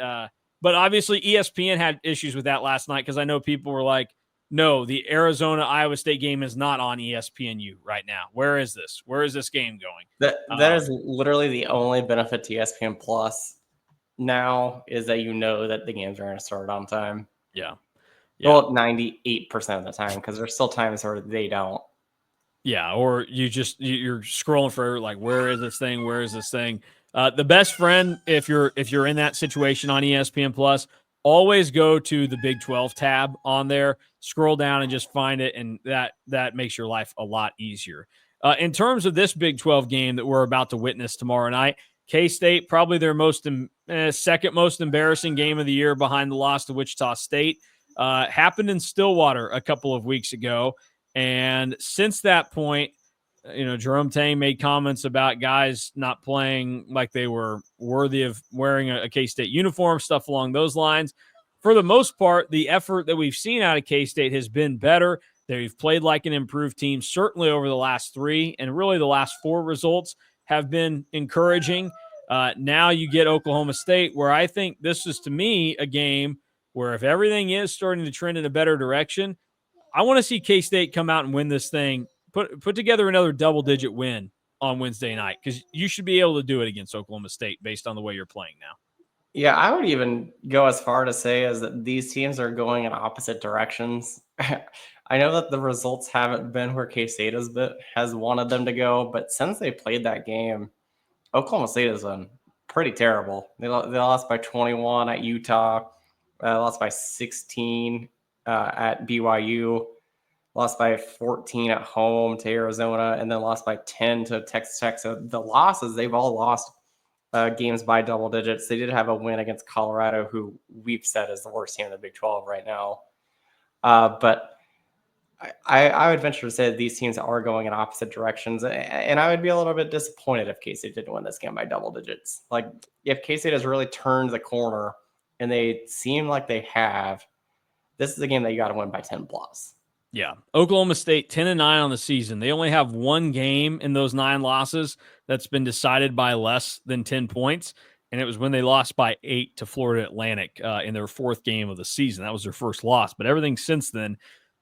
But obviously ESPN had issues with that last night because I know people were like, no, the Arizona-Iowa State game is not on ESPNU right now. Where is this? Where is this game going? That is literally the only benefit to ESPN Plus now, is that you know that the games are going to start on time. Yeah. Well, 98% of the time, because there's still times where they don't. Yeah, or you're scrolling for like, where is this thing? Where is this thing? The best friend, if you're in that situation on ESPN Plus, always go to the Big 12 tab on there, scroll down and just find it, and that makes your life a lot easier. In terms of this Big 12 game that we're about to witness tomorrow night, K-State, probably their second most embarrassing game of the year behind the loss to Wichita State, happened in Stillwater a couple of weeks ago. And since that point, Jerome Tang made comments about guys not playing like they were worthy of wearing a K-State uniform, stuff along those lines. For the most part, the effort that we've seen out of K-State has been better. They've played like an improved team, certainly over the last 3, and really the last 4 results have been encouraging. Now you get Oklahoma State, where I think this is, to me, a game where if everything is starting to trend in a better direction, I want to see K-State come out and win this thing, put together another double-digit win on Wednesday night, because you should be able to do it against Oklahoma State based on the way you're playing now. Yeah, I would even go as far to say as that these teams are going in opposite directions. I know that the results haven't been where K-State has wanted them to go, but since they played that game, Oklahoma State has been pretty terrible. They lost by 21 at Utah, lost by 16 at BYU, lost by 14 at home to Arizona, and then lost by 10 to Texas Tech. So the losses, they've all lost games by double digits. They did have a win against Colorado, who we've said is the worst team in the Big 12 right now. But I would venture to say that these teams are going in opposite directions, and I would be a little bit disappointed if K-State didn't win this game by double digits. Like, if K-State has really turned the corner, and they seem like they have, this is a game that you got to win by 10 plus. Yeah. Oklahoma State 10-9 on the season. They only have one game in those 9 losses that's been decided by less than 10 points. And it was when they lost by 8 to Florida Atlantic in their 4th game of the season. That was their first loss. But everything since then,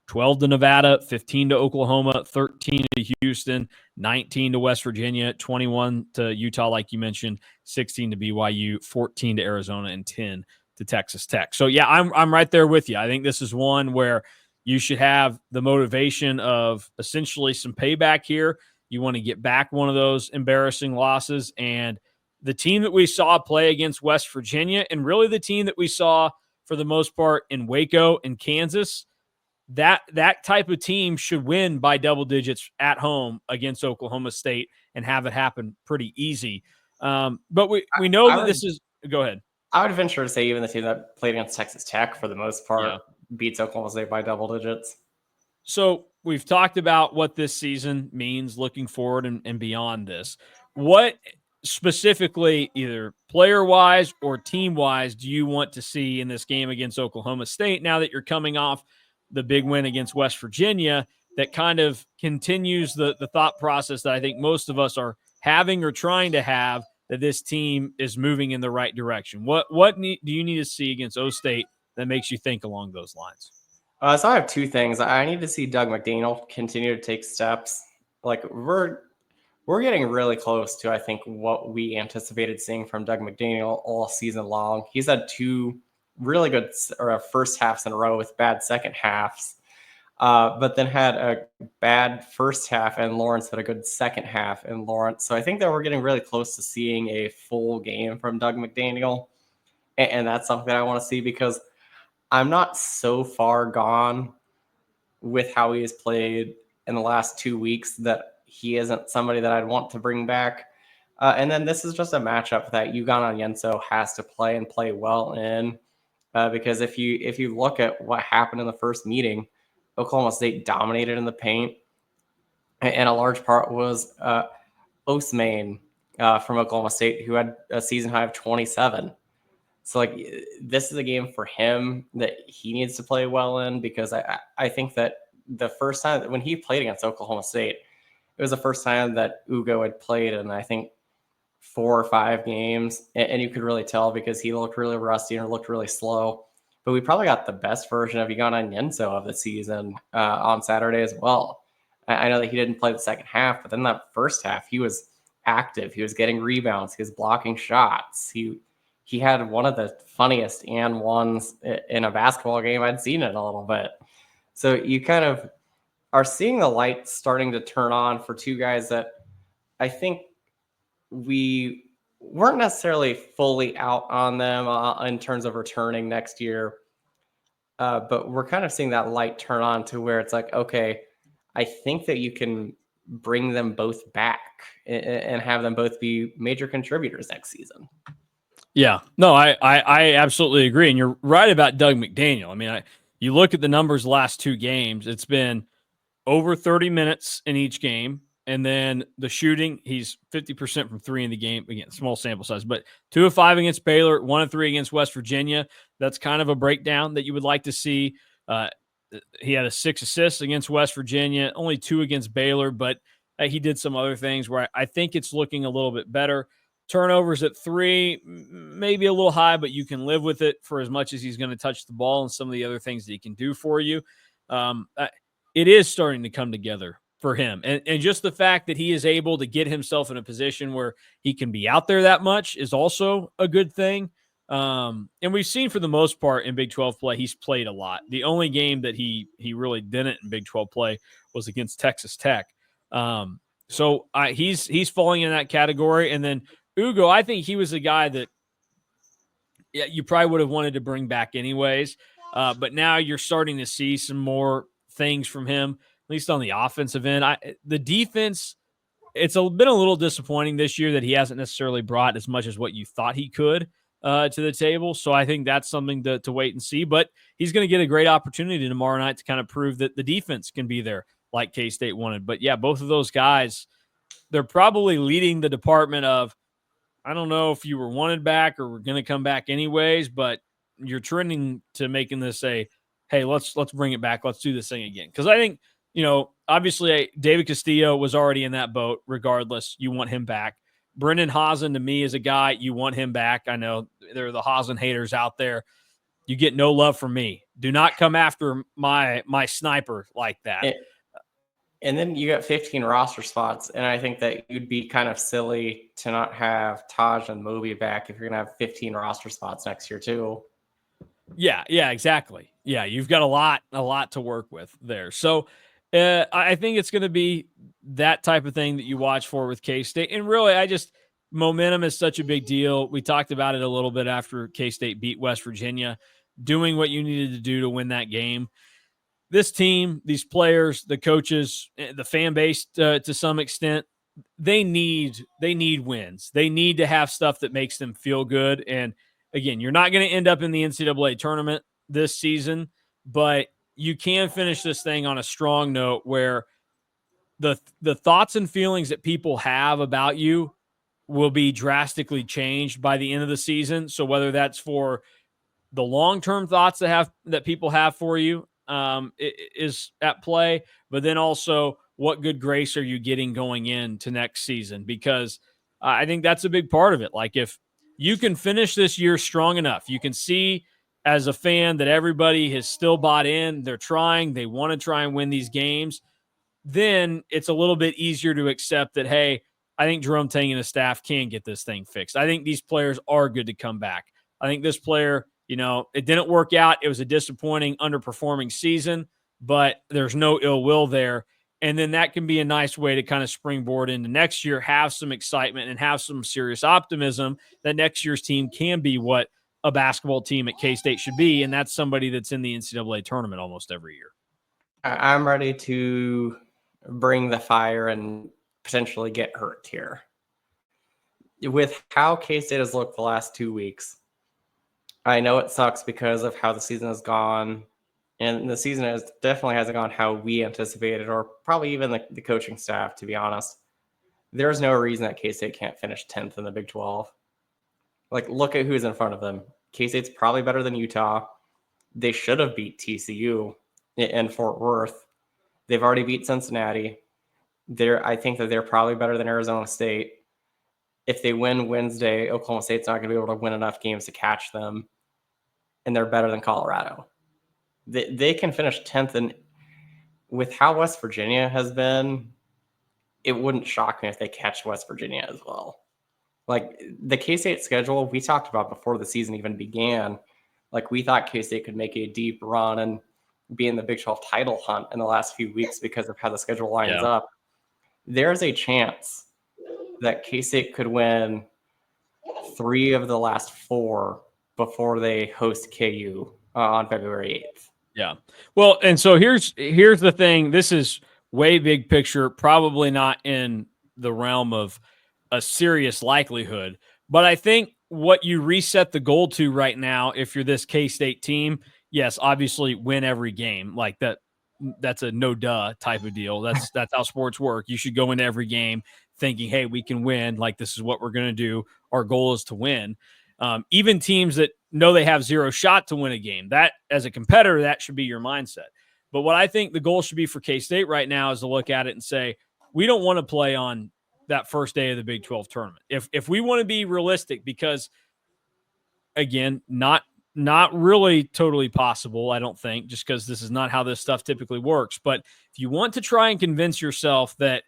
12 to Nevada, 15 to Oklahoma, 13 to Houston, 19 to West Virginia, 21 to Utah, like you mentioned, 16 to BYU, 14 to Arizona, and 10 to Texas Tech. So, yeah, I'm right there with you. I think this is one where you should have the motivation of essentially some payback here. You want to get back one of those embarrassing losses. And the team that we saw play against West Virginia, and really the team that we saw for the most part in Waco and Kansas, that type of team should win by double digits at home against Oklahoma State and have it happen pretty easy. But we know that this is – go ahead. I would venture to say even the team that played against Texas Tech for the most part beats Oklahoma State by double digits. So we've talked about what this season means looking forward and beyond this. What specifically, either player-wise or team-wise, do you want to see in this game against Oklahoma State now that you're coming off the big win against West Virginia that kind of continues the thought process that I think most of us are having or trying to have that this team is moving in the right direction? What do you need to see against O-State that makes you think along those lines? So I have two things. I need to see Doug McDaniel continue to take steps. Like we're getting really close to, I think, what we anticipated seeing from Doug McDaniel all season long. He's had two really good first halves in a row with bad second halves, but then had a bad first half, and Lawrence had a good second half in Lawrence. So I think that we're getting really close to seeing a full game from Doug McDaniel, and that's something that I want to see because I'm not so far gone with how he has played in the last 2 weeks that he isn't somebody that I'd want to bring back. And then this is just a matchup that Ugonna Yenso has to play and play well in, because if you look at what happened in the first meeting, Oklahoma State dominated in the paint, and a large part was Osmane from Oklahoma State, who had a season high of 27. So like this is a game for him that he needs to play well in, because I think that the first time when he played against Oklahoma State, it was the first time that Ugo had played in, I think, 4 or 5 games, and you could really tell because he looked really rusty and looked really slow. But we probably got the best version of Ugonna Yenso of the season on Saturday as well. I know that he didn't play the second half, but then that first half he was active. He was getting rebounds. He was blocking shots. He had one of the funniest and ones in a basketball game I'd seen in a little bit. So you kind of are seeing the light starting to turn on for two guys that I think we weren't necessarily fully out on them in terms of returning next year. But we're kind of seeing that light turn on to where it's like, okay, I think that you can bring them both back and have them both be major contributors next season. Yeah, no, I absolutely agree. And you're right about Doug McDaniel. I mean, you look at the numbers last 2 games, it's been over 30 minutes in each game. And then the shooting, he's 50% from 3 in the game. Again, small sample size, but 2 of 5 against Baylor, 1 of 3 against West Virginia. That's kind of a breakdown that you would like to see. He had 6 assists against West Virginia, only 2 against Baylor, but he did some other things where I think it's looking a little bit better. Turnovers at 3, maybe a little high, but you can live with it for as much as he's going to touch the ball and some of the other things that he can do for you. It is starting to come together for him. And just the fact that he is able to get himself in a position where he can be out there that much is also a good thing. And we've seen for the most part in Big 12 play, he's played a lot. The only game that he really didn't in Big 12 play was against Texas Tech. So he's falling in that category. And then Ugo, I think he was a guy that you probably would have wanted to bring back anyways. But now you're starting to see some more things from him, at least on the offensive end. The defense, it's been a little disappointing this year that he hasn't necessarily brought as much as what you thought he could to the table. So I think that's something to wait and see. But he's going to get a great opportunity tomorrow night to kind of prove that the defense can be there like K-State wanted. But yeah, both of those guys, they're probably leading the department of, I don't know if you were wanted back or were going to come back anyways, but you're trending to making this a, hey, let's bring it back. Let's do this thing again. Because I think, obviously David Castillo was already in that boat. Regardless, you want him back. Brendan Hazen, to me, is a guy you want him back. I know there are the Hazen haters out there. You get no love from me. Do not come after my sniper like that. And then you got 15 roster spots, and I think that you'd be kind of silly to not have Taj and Moby back if you're going to have 15 roster spots next year too. Yeah, exactly. Yeah, you've got a lot to work with there. So I think it's going to be that type of thing that you watch for with K-State. And really, momentum is such a big deal. We talked about it a little bit after K-State beat West Virginia, doing what you needed to do to win that game. This team, these players, the coaches, the fan base to some extent, they need wins. They need to have stuff that makes them feel good. And again, you're not going to end up in the NCAA tournament this season, but you can finish this thing on a strong note where the thoughts and feelings that people have about you will be drastically changed by the end of the season. So whether that's for the long-term thoughts that people have for you, is at play, but then also what good grace are you getting going into next season? Because I think that's a big part of it. Like if you can finish this year strong enough, you can see as a fan that everybody has still bought in, they're trying, they want to try and win these games, then it's a little bit easier to accept that, hey, I think Jerome Tang and his staff can get this thing fixed. I think these players are good to come back. I think this player, it didn't work out. It was a disappointing, underperforming season, but there's no ill will there. And then that can be a nice way to kind of springboard into next year, have some excitement and have some serious optimism that next year's team can be what a basketball team at K-State should be. And that's somebody that's in the NCAA tournament almost every year. I'm ready to bring the fire and potentially get hurt here. With how K-State has looked the last 2 weeks, I know it sucks because of how the season has gone, and the season definitely hasn't gone how we anticipated, or probably even the coaching staff, to be honest. There's no reason that K-State can't finish 10th in the Big 12. Like, look at who's in front of them. K-State's probably better than Utah. They should have beat TCU in Fort Worth. They've already beat Cincinnati. I think that they're probably better than Arizona State. If they win Wednesday, Oklahoma State's not going to be able to win enough games to catch them. And they're better than Colorado. They can finish 10th. And with how West Virginia has been, it wouldn't shock me if they catch West Virginia as well. Like the K-State schedule we talked about before the season even began, like we thought K-State could make a deep run and be in the Big 12 title hunt in the last few weeks because of how the schedule lines up. There's a chance that K-State could win 3 of the last 4 before they host KU on February 8th. Yeah. Well, and so here's the thing. This is way big picture, probably not in the realm of a serious likelihood, but I think what you reset the goal to right now, if you're this K-State team, yes, obviously win every game. Like that's a no duh type of deal. That's how sports work. You should go into every game thinking, hey, we can win. Like this is what we're going to do. Our goal is to win. Even teams that know they have 0 shot to win a game, that as a competitor, that should be your mindset. But what I think the goal should be for K-State right now is to look at it and say, we don't want to play on that first day of the Big 12 tournament. If we want to be realistic, because again, not really totally possible, I don't think, just because this is not how this stuff typically works. But if you want to try and convince yourself that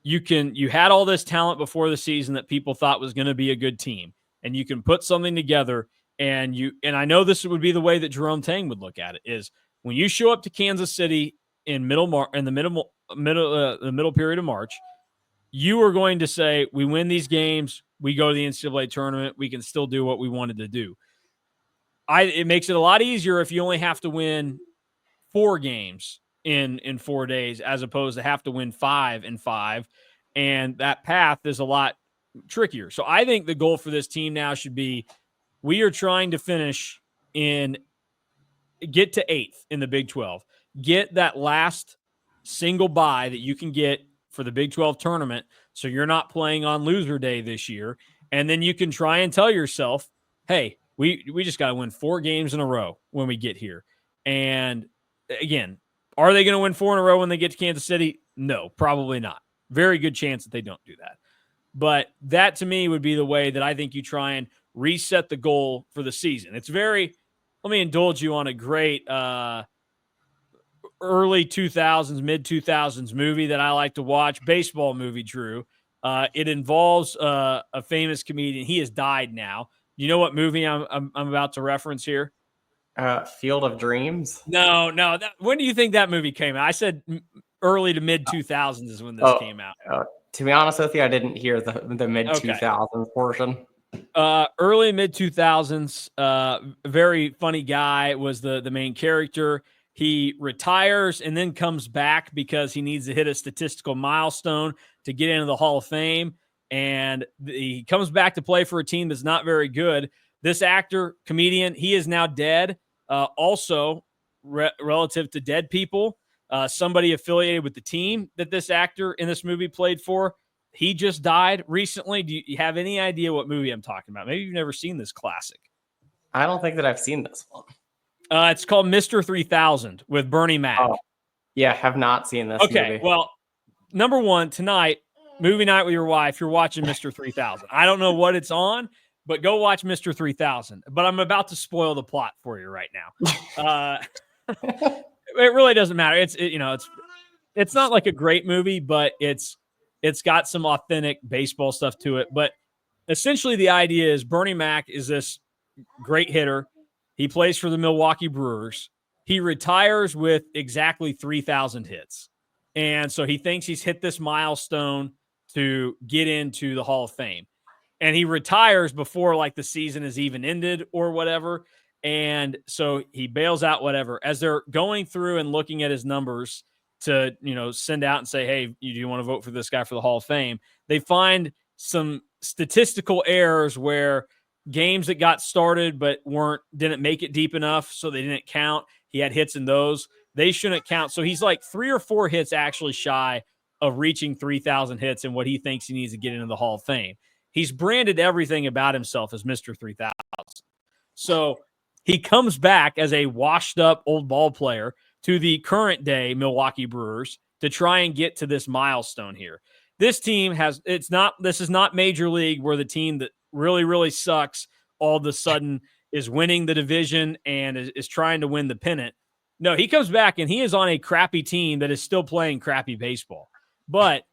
you had all this talent before the season that people thought was going to be a good team, and you can put something together, and I know this would be the way that Jerome Tang would look at it, is when you show up to Kansas City in the middle period of March, you are going to say, we win these games, we go to the NCAA tournament, we can still do what we wanted to do. It makes it a lot easier if you only have to win 4 games in 4 days, as opposed to have to win 5 in 5. And that path is a lot trickier. So I think the goal for this team now should be, we are trying to get to 8th in the Big 12, get that last single bye that you can get for the Big 12 tournament, so you're not playing on loser day this year. And then you can try and tell yourself, hey, we just got to win 4 games in a row when we get here. And again, are they going to win 4 in a row when they get to Kansas City? No, probably not. Very good chance that they don't do that. But that to me would be the way that I think you try and reset the goal for the season. It's let me indulge you on a great early 2000s, mid 2000s movie that I like to watch, baseball movie, Drew. It involves a famous comedian. He has died now. You know what movie I'm about to reference here? Field of Dreams? No. When do you think that movie came out? I said early to mid 2000s is when this came out. To be honest with you, I didn't hear the mid 2000s portion. Early mid 2000s. Very funny guy was the main character. He retires and then comes back because he needs to hit a statistical milestone to get into the Hall of Fame. And he comes back to play for a team that's not very good. This actor, comedian, he is now dead. Also, relative to dead people, somebody affiliated with the team that this actor in this movie played for, he just died recently. Do you have any idea what movie I'm talking about? Maybe you've never seen this classic. I don't think that I've seen this one. It's called Mr. 3000 with Bernie Mac. Oh, Yeah, have not seen this Okay, movie. well, number one, tonight, movie night with your wife, you're watching Mr. 3000. I don't know what it's on, but go watch Mr. 3000. But I'm about to spoil the plot for you right now. It really doesn't matter. It's not like a great movie, but it's got some authentic baseball stuff to it. But essentially, the idea is Bernie Mac is this great hitter. He plays for the Milwaukee Brewers. He retires with exactly 3,000 hits. And so he thinks he's hit this milestone to get into the Hall of Fame. And he retires before like the season is even ended or whatever. And so he bails out, whatever. As they're going through and looking at his numbers to, send out and say, hey, do you want to vote for this guy for the Hall of Fame? They find some statistical errors where games that got started but didn't make it deep enough, so they didn't count. He had hits in those. They shouldn't count. So he's like 3 or 4 hits actually shy of reaching 3,000 hits and what he thinks he needs to get into the Hall of Fame. He's branded everything about himself as Mr. 3000. So he comes back as a washed up old ball player to the current day Milwaukee Brewers to try and get to this milestone here. This team this is not Major League where the team that really, really sucks all of a sudden is winning the division and is trying to win the pennant. No, he comes back and he is on a crappy team that is still playing crappy baseball. But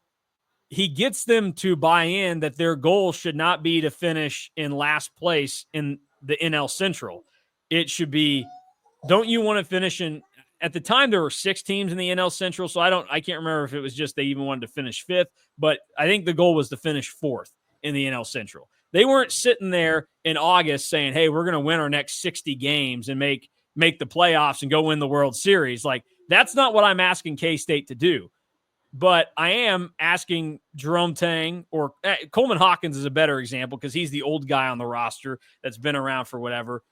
he gets them to buy in that their goal should not be to finish in last place in the NL Central. It should be, don't you want to finish in, at the time there were 6 teams in the NL Central, so I can't remember if it was just they even wanted to finish 5th, but I think the goal was to finish 4th in the NL Central. They weren't sitting there in August saying, hey, we're going to win our next 60 games and make the playoffs and go win the World Series. Like, that's not what I'm asking K-State to do. But I am asking Jerome Tang, or Coleman Hawkins is a better example because he's the old guy on the roster that's been around for whatever.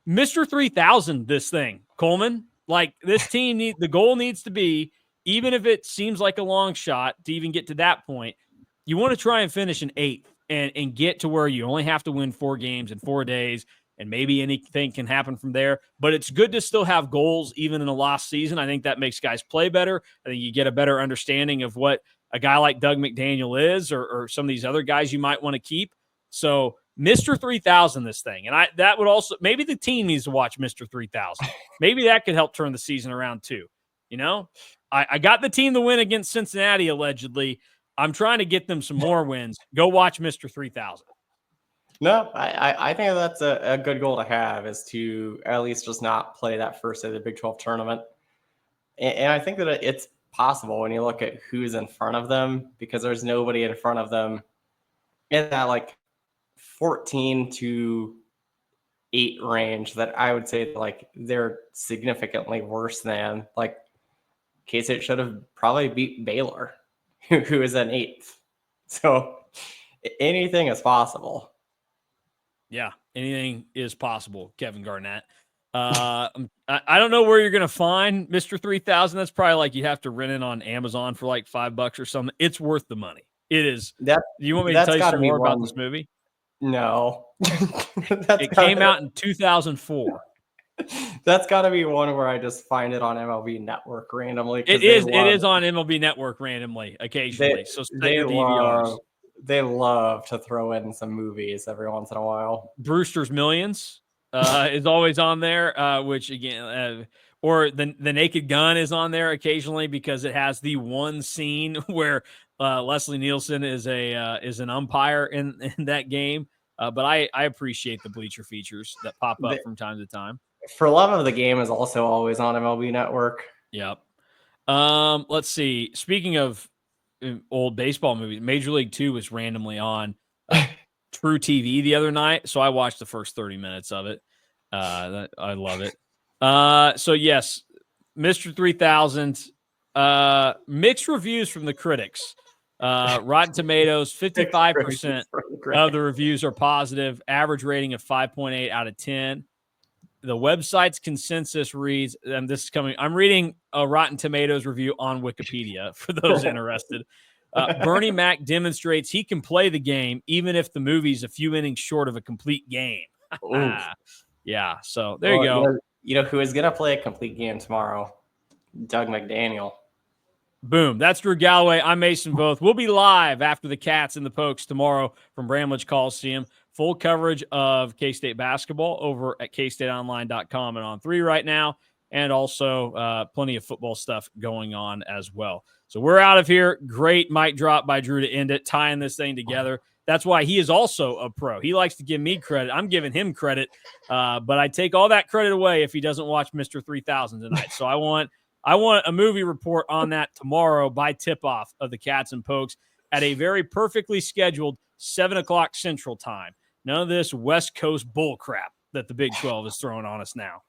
Mr. 3000, this thing, Coleman, like this team, the goal needs to be, even if it seems like a long shot to even get to that point, you want to try and finish in 8th and get to where you only have to win 4 games in 4 days. And maybe anything can happen from there. But it's good to still have goals even in a lost season. I think that makes guys play better. I think you get a better understanding of what a guy like Doug McDaniel is or some of these other guys you might want to keep. So Mr. 3000, this thing. And that would also, maybe the team needs to watch Mr. 3000. Maybe that could help turn the season around too. I got the team to win against Cincinnati, allegedly. I'm trying to get them some more wins. Go watch Mr. 3000. No, I think that's a good goal to have, is to at least just not play that first day of the Big 12 tournament. And I think that it's possible when you look at who's in front of them, because there's nobody in front of them in that like 14 to 8 range that I would say like they're significantly worse than. Like K-State should have probably beat Baylor, who is an 8th. So anything is possible. Yeah, anything is possible, Kevin Garnett. I don't know where you're going to find Mr. 3000. That's probably like you have to rent it on Amazon for like $5 or something. It's worth the money. It is. Do you want me to tell you some more about this movie? No. It came out in 2004. That's got to be one where I just find it on MLB Network randomly. It is on MLB Network randomly occasionally. So set your DVRs. They love to throw in some movies every once in a while. Brewster's Millions is always on there, which again, or the Naked Gun is on there occasionally because it has the one scene where Leslie Nielsen is an umpire in that game. But I appreciate the bleacher features that pop up from time to time. For Love of the Game is also always on MLB Network. Yep. Let's see. Speaking of old baseball movies, Major League 2 was randomly on True TV the other night, so I watched the first 30 minutes of it. I love it. So yes, Mr. 3000, mixed reviews from the critics. Rotten Tomatoes, 55% of the reviews are positive, average rating of 5.8 out of 10. The website's consensus reads, and this is coming, I'm reading a Rotten Tomatoes review on Wikipedia for those interested. Bernie Mac demonstrates he can play the game even if the movie's a few innings short of a complete game. Yeah, so there you go. You know who is going to play a complete game tomorrow? Doug McDaniel. Boom. That's Drew Galloway. I'm Mason Voth. We'll be live after the Cats and the Pokes tomorrow from Bramlage Coliseum. Full coverage of K-State basketball over at KStateOnline.com and on 3 right now. And also plenty of football stuff going on as well. So we're out of here. Great mic drop by Drew to end it, tying this thing together. That's why he is also a pro. He likes to give me credit. I'm giving him credit, but I take all that credit away if he doesn't watch Mr. 3000 tonight. So I want a movie report on that tomorrow by tip-off of the Cats and Pokes at a very perfectly scheduled 7 o'clock Central Time. None of this West Coast bull crap that the Big 12 is throwing on us now.